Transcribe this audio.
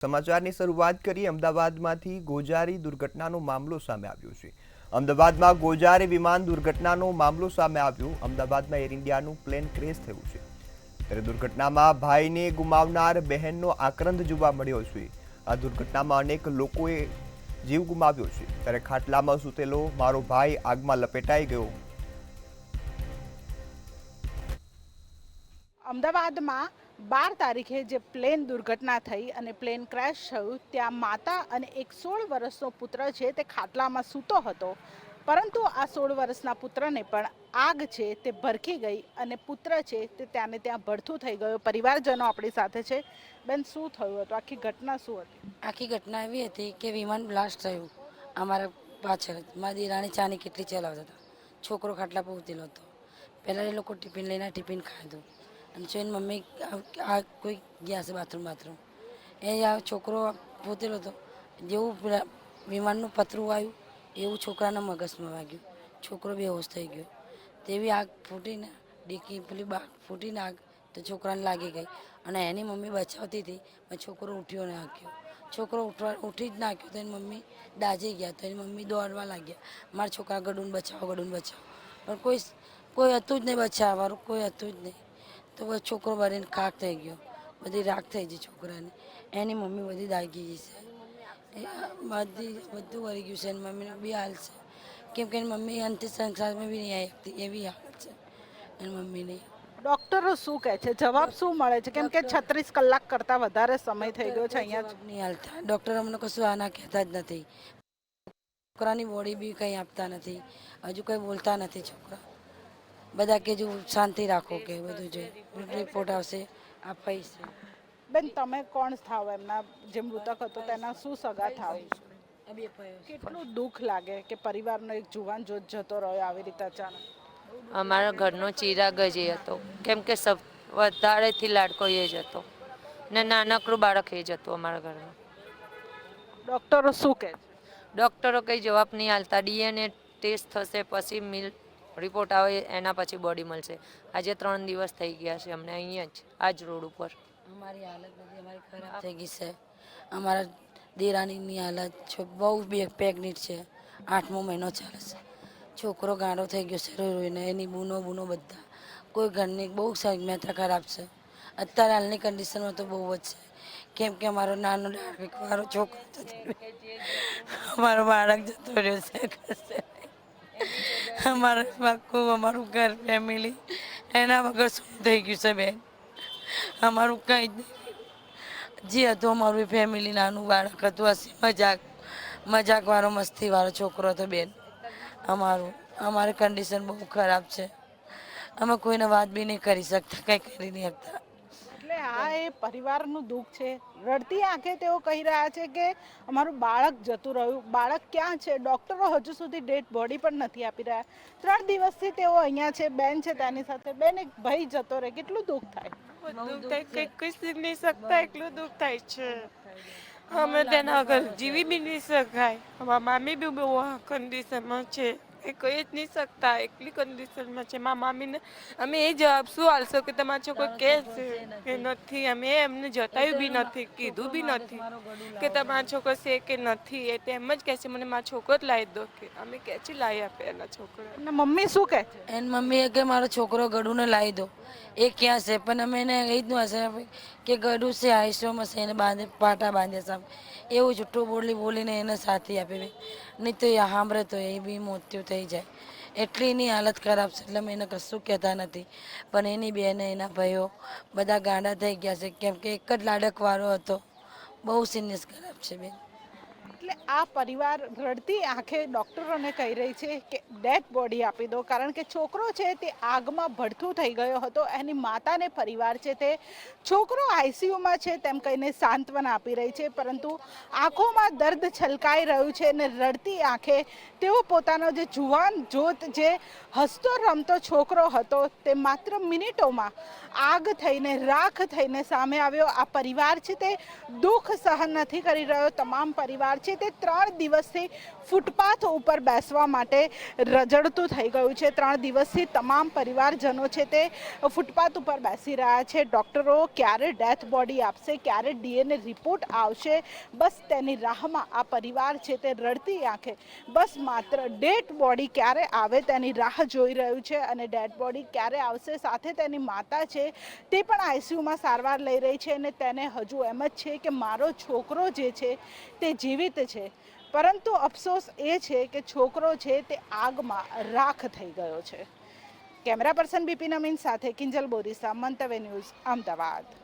સમાચારની શરૂઆત કરી અમદાવાદમાંથી ગોજારી દુર્ઘટનાનો મામલો સામે આવ્યો છે। અમદાવાદમાં ગોજારી વિમાન દુર્ઘટનાનો મામલો સામે આવ્યો। અમદાવાદમાં એર ઇન્ડિયાનું પ્લેન ક્રેશ થયું છે, ત્યારે દુર્ઘટનામાં ભાઈને ગુમાવનાર બહેનનો આક્રંદ જોવા મળ્યો છે। આ દુર્ઘટનામાં અનેક લોકોએ જીવ ગુમાવ્યો છે, ત્યારે ખાટલામાં સૂતેલો મારો ભાઈ આગમાં લપેટાઈ ગયો। અમદાવાદમાં 12 તારીખે જે પ્લેન દુર્ઘટના થઈ અને પ્લેન ક્રેશ થયું ત્યાં માતા અને એક 16 વર્ષનો પુત્ર છે તે ખાટલામાં સૂતો હતો, પરંતુ આ 16 વર્ષના પુત્રને પણ આગ છે તે ભરખી ગઈ અને પુત્ર છે તે ત્યાંને ત્યાં ભડથું થઈ ગયો। પરિવારજનો આપણી સાથે છે। બેન, શું થયું હતું? આખી ઘટના શું હતી? આખી ઘટના એવી હતી કે વિમાન બ્લાસ્ટ થયું અમારા પાછળ। મારી દીરાણી ચાની કેટલી ચલાવતા હતા, છોકરો ખાટલા પર ઉતરેલો હતો। પહેલાં એ લોકો ટિફિન લઈને ટિફિન ખાધું અને જો એની મમ્મી આ કોઈ ગયા છે બાથરૂમ એ આ છોકરો પોતેલો હતો। જેવું વિમાનનું પતરું આવ્યું એવું છોકરાના મગજમાં વાગ્યું, છોકરો બેહોશ થઈ ગયો। તેવી આગ ફૂટીને ડીકી પેલી બાગ ફૂટીને આગ તો છોકરાને લાગી ગઈ અને એની મમ્મી બચાવતી હતી પણ છોકરો ઉઠ્યો નાખ્યો। છોકરો ઉઠી જ નાખ્યો તો એની મમ્મી દાઝી ગયા તો એની મમ્મી દોડવા લાગ્યા, મારા છોકરા ગડુન બચાવો પણ કોઈ હતું જ નહીં બચાવવાનું, કોઈ હતું જ નહીં। તો બસ છોકરો બળીને ખાક થઈ ગયો, બધી રાખ થઈ ગઈ છોકરાની। એની મમ્મી બધી દાગી ગઈ છે, બધું વળી ગયું છે। એની મમ્મીને બી હાલ છે, કેમ કે એની મમ્મી અંતિમ સંસ્કારમાં બી નહીં આવી શકતી એવી હાલત છે એની મમ્મીની। ડોક્ટરો શું કહે છે? જવાબ શું મળે છે? કેમ કે 36 કલાક કરતાં વધારે સમય થઈ ગયો છે અહીંયા। નહીં હાલતા ડૉક્ટર અમને કશું આના કહેતા જ નથી, છોકરાની બોડી બી કંઈ આપતા નથી, હજુ કંઈ બોલતા નથી છોકરા। બધા કે જો શાંતિ રાખો કે બધું જો રિપોર્ટ આવશે અપાઈશે। બેન, તમે કોણ થાવ? એમના જે મૃતક હતો તેના શું સગા થાવ? કેટલું દુઃખ લાગે કે પરિવારનો એક જુવાન જોત જતો રહ્યો આવી રીતે અચાનક। અમારા ઘરનો ચિરાગ જ એ હતો, કેમ કે વધારેથી લાડકો એ જ હતો ને નાનકડું બાળક એ જ હતું અમારા ઘરમાં। ડોક્ટરો શું કહે છે? ડૉક્ટરો કંઈ જવાબ નહીં હાલતા, ડીએનએ ટેસ્ટ થશે પછી રિપોર્ટ આવે એના પછી બોડી મળશે। આજે 3 દિવસ થઈ ગયા છે અમને અહીંયા જ આ જ રોડ ઉપર। અમારી હાલત બધી અમારી ખરાબ થઈ ગઈ છે। અમારા દેરાણીની હાલત બહુ પ્રેગ્નેન્ટ છે, 8મો મહિનો ચાલે છે। છોકરો ગાંડો થઈ ગયો છે રોઈને, એની બૂનો બધા કોઈ ઘરની બહુ મેથા ખરાબ છે અત્યારે હાલની કન્ડિશનમાં તો બહુ જ છે, કેમ કે અમારો નાનો મારો છોકરો અમારો બાળક જતો રહ્યો છે। અમારું ઘર ફેમિલી એના વગર શું થઈ ગયું છે બેન? અમારું કંઈ જ નહીં, જે હતું અમારું ફેમિલી નાનું બાળક હતું, હસી મજાકવાળો મસ્તીવાળો છોકરો હતો બેન અમારી કન્ડિશન બહુ ખરાબ છે, અમે કોઈને વાત બી નહીં કરી શકતા, કંઈ કરી નહીં શકતા। એટલે આ એ પરિવારનું દુઃખ છે। રડતી આંખે તેઓ કહી રહ્યા છે કે અમારું બાળક જતું રહ્યું। બાળક ક્યાં છે? ડોક્ટરો હજુ સુધી ડેડ બોડી પણ નથી આપી રહ્યા। 3 દિવસથી તેઓ અહીંયા છે, બેન છે તેની સાથે। બેન, એક ભાઈ જતો રહે, કેટલું દુઃખ થાય? દુઃખ થાય, કંઈ કહી નહીં શકતા એટલું દુઃખ થાય છે। અમે તેના આગળ જીવી બી નહીં શકાય। અમારા મામી બી બહુ કન્ડિશનમાં છે, એ કહી જ નહીં શકતા, એટલી કન્ડિશનમાં છે મારા મામીને। અમે એ જવાબ શું હાલશો કે તમારો છોકરો કહે છે કે નથી, અમે એમને જતાવ્યું બી નથી, કીધું બી નથી કે તમારો છોકરો છે કે નથી। એ તેમ જ કહે છે મને મારો છોકરો જ લાવી દો, કે અમે ક્યાંથી લાવી આપે એના છોકરા। અને મમ્મી શું કહે છે? એની મમ્મીએ કે મારો છોકરો ગડુને લાવી દો, એ ક્યાં છે? પણ અમે એને એ જ હશે કે ગડુ છે આઈસીયુમાં છે, એને પાટા બાંધે સાહેબ, એવું જૂઠું બોલીને એને સાથી આપી, નહીં તો એ સાંભળે તો એ બી મૃત્યુ થઈ જાય। એટલી એની હાલત ખરાબ છે, એટલે અમે એને કશું કહેતા નથી, પણ એની બેન એના ભાઈઓ બધા ગાંડા થઈ ગયા છે, કેમ કે એક જ લાડકવાળો હતો, બહુ સિરિયસ ખરાબ છે બેન। એટલે આ પરિવાર રડતી આંખે ડોક્ટરોને કહી રહી છે કે ડેડ બોડી આપી દો, કારણ કે છોકરો છે તે આગમાં ભડથું થઈ ગયો હતો। એની માતાને પરિવાર છે તે છોકરો આઈસીયુમાં છે તેમ કહીને સાંત્વના આપી રહી છે, પરંતુ આંખોમાં દર્દ છલકાઈ રહ્યું છે અને રડતી આંખે તેઓ પોતાનો જે જુવાન જોત, જે હસતો રમતો છોકરો હતો, તે માત્ર મિનિટોમાં આગ થઈને રાખ થઈને સામે આવ્યો। આ પરિવાર છે તે દુઃખ સહન નથી કરી રહ્યો, તમામ પરિવાર છે છે તે 3 દિવસથી ફૂટપાથ ઉપર બેસવા માટે રજડતું થઈ ગયું છે. 3 દિવસથી તમામ પરિવારજનો છે તે ફૂટપાથ ઉપર બેસી રહ્યા છે. ડૉક્ટરો ક્યારે ડેથ બોડી આપશે, ક્યારે DNA રિપોર્ટ આવશે, બસ તેની રાહમાં આ પરિવાર છે તે રડતી આંખે બસ માત્ર ડેડ બોડી ક્યારે આવે તેની રાહ જોઈ રહ્યું છે. અને ડેડ બોડી ક્યારે આવશે, સાથે તેની માતા છે તે પણ આઈસીયુમાં સારવાર લઈ રહી છે અને તેને હજુ એમ જ છે કે મારો છોકરો જે છે તે જીવિત છે, પરંતુ અફસોસ એ છે કે છોકરો છે તે આગમાં રાખ થઈ ગયો છે. કેમેરા પર્સન બિપિન અમીન સાથે કિંજલ બોરીસા, મંતવ્ય ન્યૂઝ, અમદાવાદ.